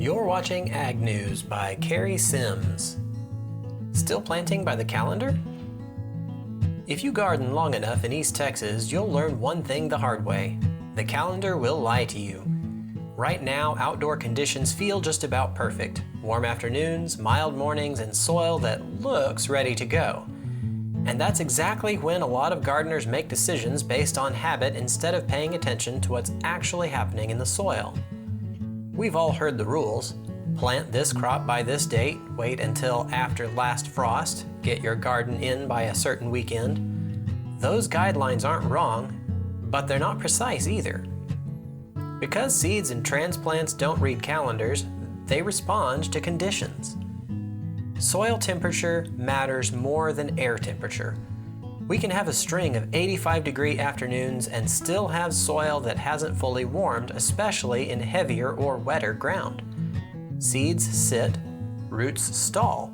You're watching Ag News by Cary Sims. Still planting by the calendar? If you garden long enough in East Texas, you'll learn one thing the hard way. The calendar will lie to you. Right now, outdoor conditions feel just about perfect. Warm afternoons, mild mornings, and soil that looks ready to go. And that's exactly when a lot of gardeners make decisions based on habit instead of paying attention to what's actually happening in the soil. We've all heard the rules. Plant this crop by this date, wait until after last frost, get your garden in by a certain weekend. Those guidelines aren't wrong, but they're not precise either. Because seeds and transplants don't read calendars, they respond to conditions. Soil temperature matters more than air temperature. We can have a string of 85-degree afternoons and still have soil that hasn't fully warmed, especially in heavier or wetter ground. Seeds sit, roots stall,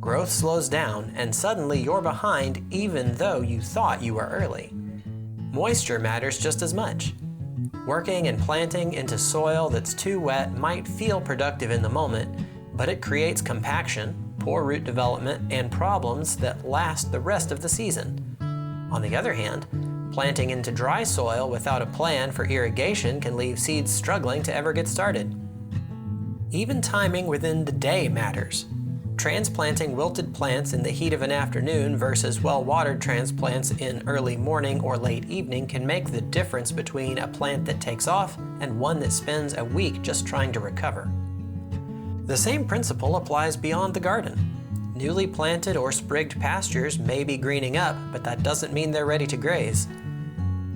growth slows down, and suddenly you're behind even though you thought you were early. Moisture matters just as much. Working and planting into soil that's too wet might feel productive in the moment, but it creates compaction, poor root development, and problems that last the rest of the season. On the other hand, planting into dry soil without a plan for irrigation can leave seeds struggling to ever get started. Even timing within the day matters. Transplanting wilted plants in the heat of an afternoon versus well-watered transplants in early morning or late evening can make the difference between a plant that takes off and one that spends a week just trying to recover. The same principle applies beyond the garden. Newly planted or sprigged pastures may be greening up, but that doesn't mean they're ready to graze.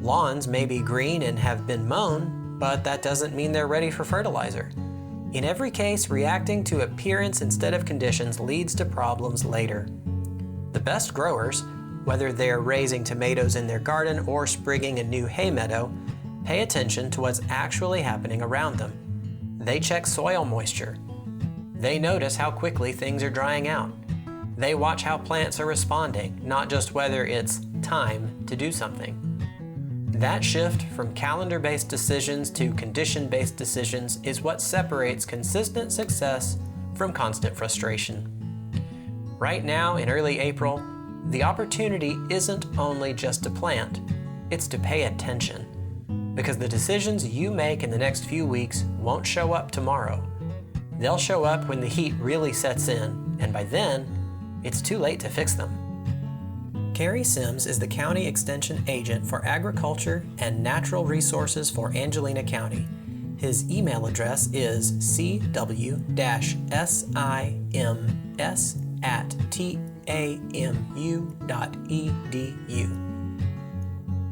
Lawns may be green and have been mown, but that doesn't mean they're ready for fertilizer. In every case, reacting to appearance instead of conditions leads to problems later. The best growers, whether they're raising tomatoes in their garden or sprigging a new hay meadow, pay attention to what's actually happening around them. They check soil moisture. They notice how quickly things are drying out. They watch how plants are responding, not just whether it's time to do something. That shift from calendar-based decisions to condition-based decisions is what separates consistent success from constant frustration. Right now, in early April, the opportunity isn't only just to plant, it's to pay attention. Because the decisions you make in the next few weeks won't show up tomorrow. They'll show up when the heat really sets in, and by then, it's too late to fix them. Cary Sims is the County Extension Agent for Agriculture and Natural Resources for Angelina County. His email address is cw-sims@tamu.edu.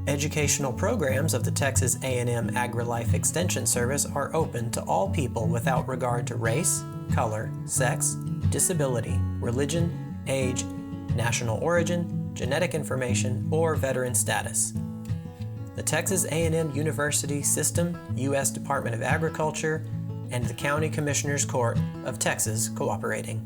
Educational programs of the Texas A&M AgriLife Extension Service are open to all people without regard to race, color, sex, disability, religion, age, national origin, genetic information, or veteran status. The Texas A&M University System, U.S. Department of Agriculture, and the County Commissioners Court of Texas cooperating.